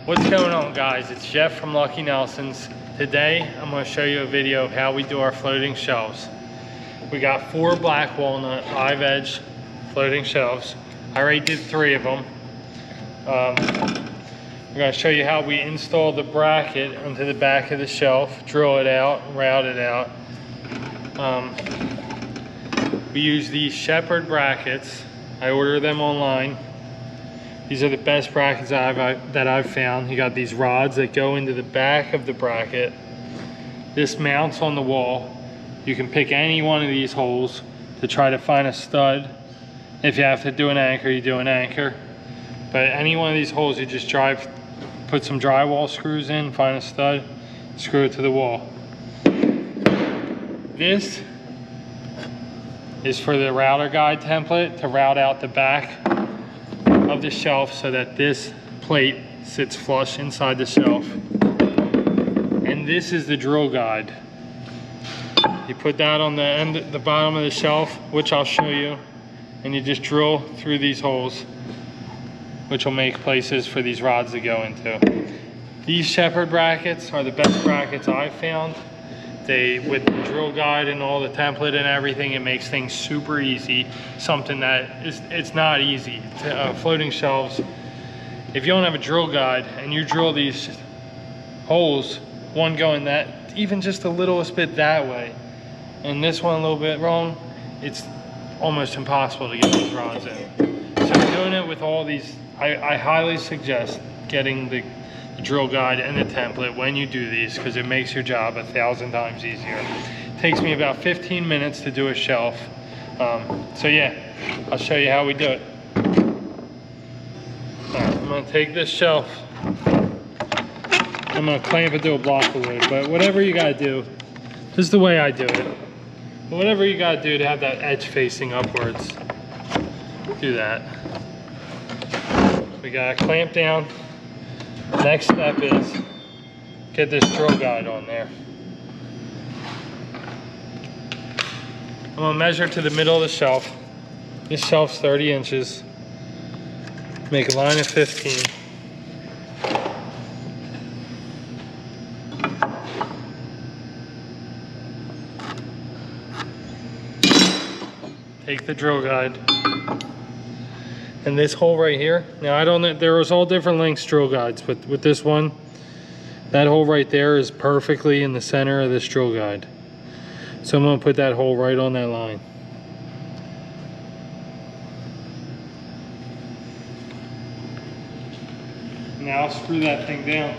What's going on, guys? It's Jeff from Lucky Nelson's. Today I'm going to show you a video of how we do our floating shelves. We got 4 black walnut live edge floating shelves. I already did 3 of them. We're going to show you how we install the bracket onto the back of the shelf, drill it out, route it out. We use these Sheppard brackets. I order them online. These are the best brackets that I've found. You got these rods that go into the back of the bracket. This mounts on the wall. You can pick any one of these holes to try to find a stud. If you have to do an anchor, you do an anchor. But any one of these holes, you just put some drywall screws in, find a stud, screw it to the wall. This is for the router guide template to route out the back of the shelf so that this plate sits flush inside the shelf. And this is the drill guide. You put that on the bottom of the shelf, which I'll show you, and you just drill through these holes, which will make places for these rods to go into. These Sheppard brackets are the best brackets I've found. With the drill guide and all the template and everything, it makes things super easy. Something that it's not easy. Floating shelves, if you don't have a drill guide and you drill these holes, one going that, even just a littlest bit that way, and this one a little bit wrong, it's almost impossible to get these rods in. So doing it with all these, I highly suggest getting the drill guide and the template when you do these, because it makes your job 1,000 times easier. It takes me about 15 minutes to do a shelf. So yeah, I'll show you how we do it. Alright, I'm going to take this shelf. I'm going to clamp it to a block of wood, but whatever you got to do, this is the way I do it. But whatever you got to do to have that edge facing upwards, do that. We got to clamp down. Next step is get this drill guide on there. I'm going to measure to the middle of the shelf. This shelf's 30 inches. Make a line of 15. Take the drill guide. And this hole right here, now I don't know, there was all different lengths drill guides, but with this one, that hole right there is perfectly in the center of this drill guide. So I'm going to put that hole right on that line. Now I'll screw that thing down.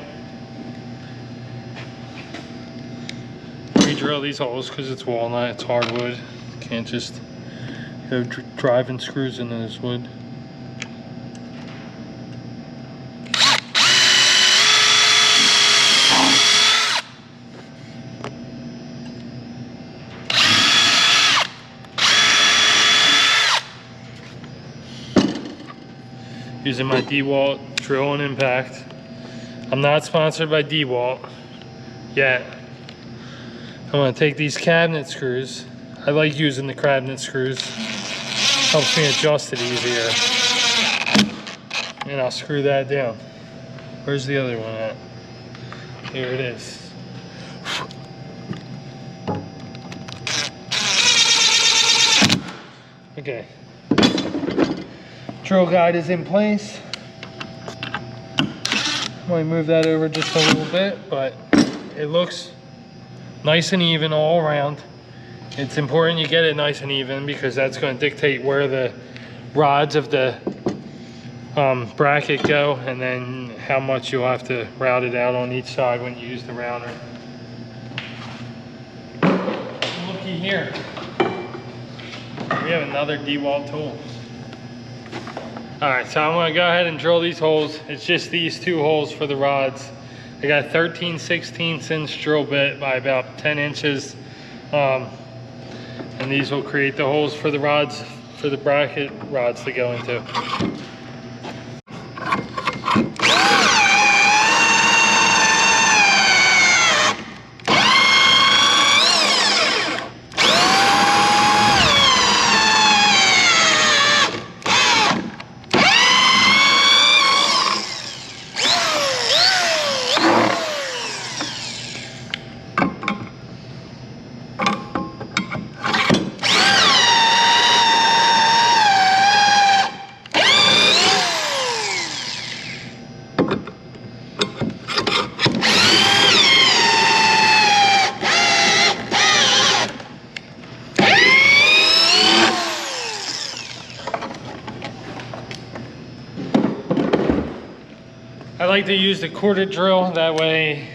Re-drill these holes because it's walnut, it's hardwood. Can't just go driving screws into this wood. Using my Dewalt drill and impact. I'm not sponsored by Dewalt yet. I'm going to take these cabinet screws. I like using the cabinet screws. Helps me adjust it easier. And I'll screw that down. Where's the other one at? Here it is. Okay. Drill guide is in place. I'm going to move that over just a little bit, but it looks nice and even all around. It's important you get it nice and even because that's going to dictate where the rods of the bracket go, and then how much you'll have to route it out on each side when you use the router. Looky here. We have another Dewalt tool. Alright, so I'm going to go ahead and drill these holes. It's just these 2 holes for the rods. I got a 13/16 inch drill bit by about 10 inches. And these will create the holes for the rods, for the bracket rods to go into. like to use the corded drill, that way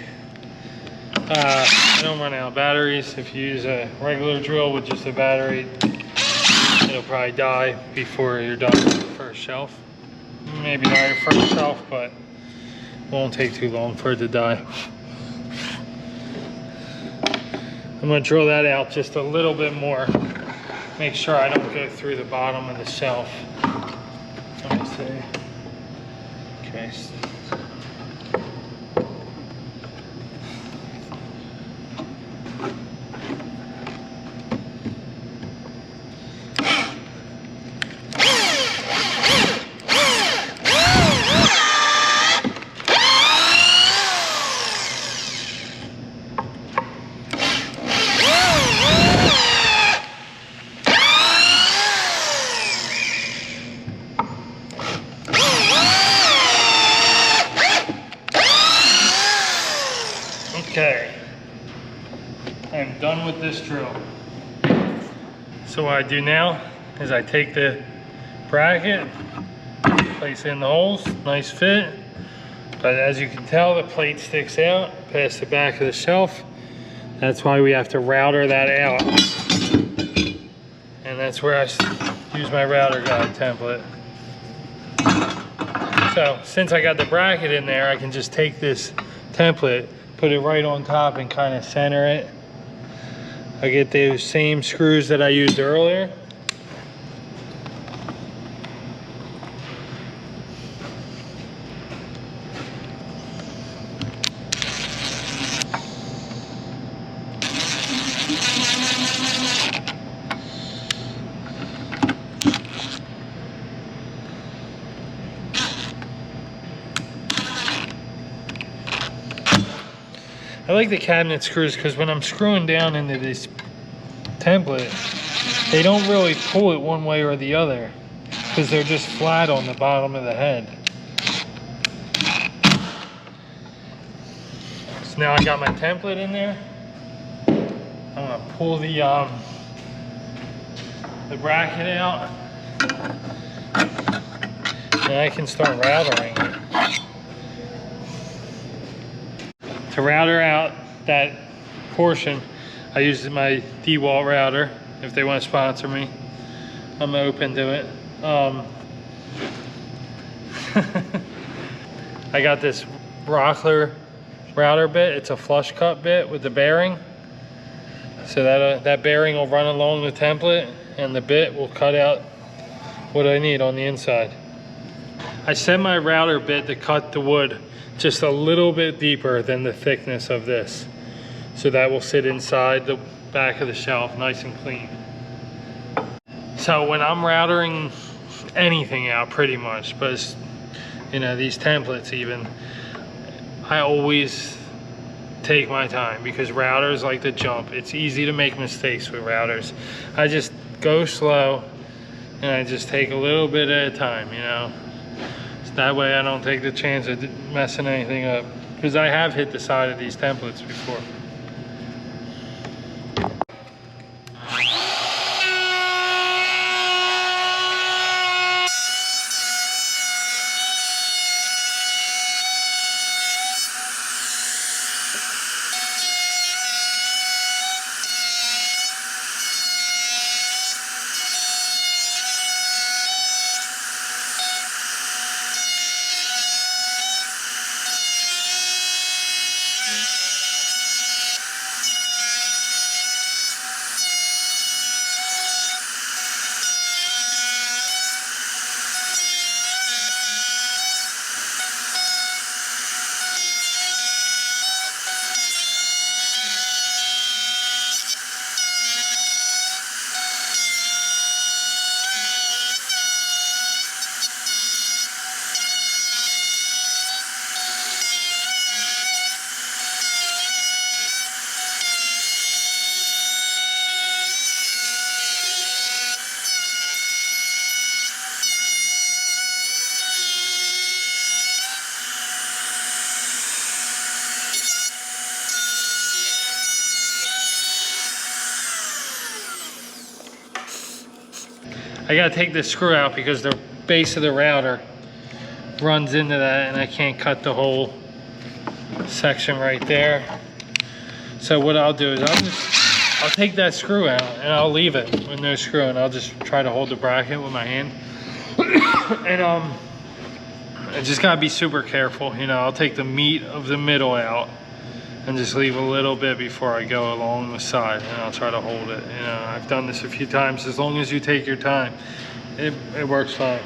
I don't run out of batteries. If you use a regular drill with just a battery, it'll probably die before you're done with the first shelf. Maybe not your first shelf, but it won't take too long for it to die. I'm going to drill that out just a little bit more. Make sure I don't go through the bottom of the shelf. Let me see. Okay. Okay, I'm done with this drill. So what I do now is I take the bracket, place it in the holes, nice fit. But as you can tell, the plate sticks out past the back of the shelf. That's why we have to router that out. And that's where I use my router guide template. So since I got the bracket in there, I can just take this template, put it right on top and kind of center it. I get those same screws that I used earlier. I like the cabinet screws because when I'm screwing down into this template, they don't really pull it one way or the other because they're just flat on the bottom of the head. So now I got my template in there. I'm gonna pull the bracket out and I can start routering it. To router out that portion, I use my Dewalt router. If they want to sponsor me, I'm open to it. I got this Rockler router bit. It's a flush cut bit with the bearing. So that bearing will run along the template and the bit will cut out what I need on the inside. I set my router bit to cut the wood just a little bit deeper than the thickness of this. So that will sit inside the back of the shelf nice and clean. So when I'm routering anything out pretty much, but you know, these templates even, I always take my time because routers like to jump. It's easy to make mistakes with routers. I just go slow and I just take a little bit at a time, you know. That way I don't take the chance of messing anything up, because I have hit the side of these templates before. I gotta take this screw out because the base of the router runs into that, and I can't cut the whole section right there. So what I'll do is I'll take that screw out and I'll leave it with no screw, and I'll just try to hold the bracket with my hand. And I just gotta be super careful, you know. I'll take the meat of the middle out and just leave a little bit before I go along the side, and I'll try to hold it. You know, I've done this a few times. As long as you take your time, it works fine.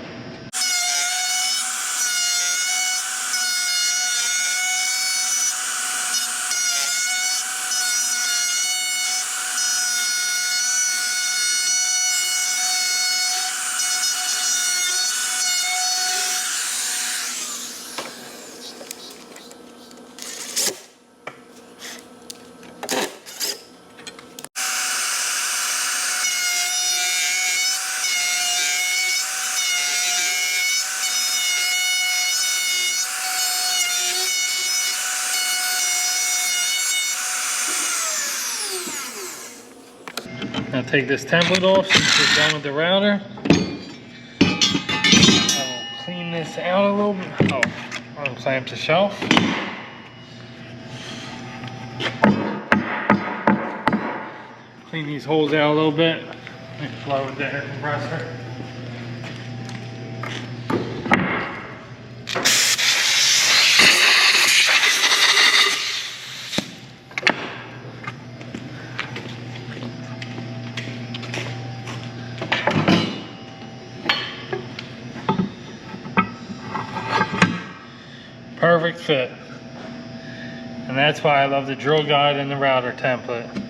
Now take this template off since we're done with the router. I will clean this out a little bit. Oh, unclamp the shelf. Clean these holes out a little bit. And blow with the air compressor. Perfect fit. And that's why I love the drill guide and the router template.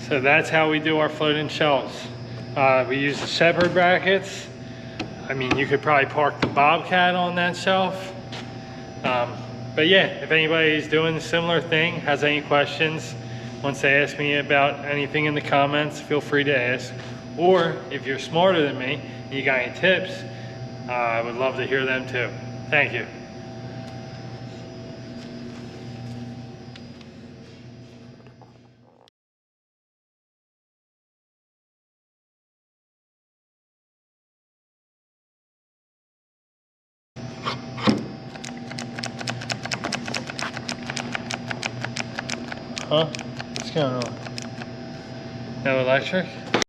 So that's how we do our floating shelves. We use the Sheppard brackets. I mean, you could probably park the Bobcat on that shelf. But yeah, if anybody's doing a similar thing, has any questions, wants to ask me about anything in the comments, feel free to ask. Or if you're smarter than me and you got any tips, I would love to hear them too. Thank you. Huh? What's going on? No electric?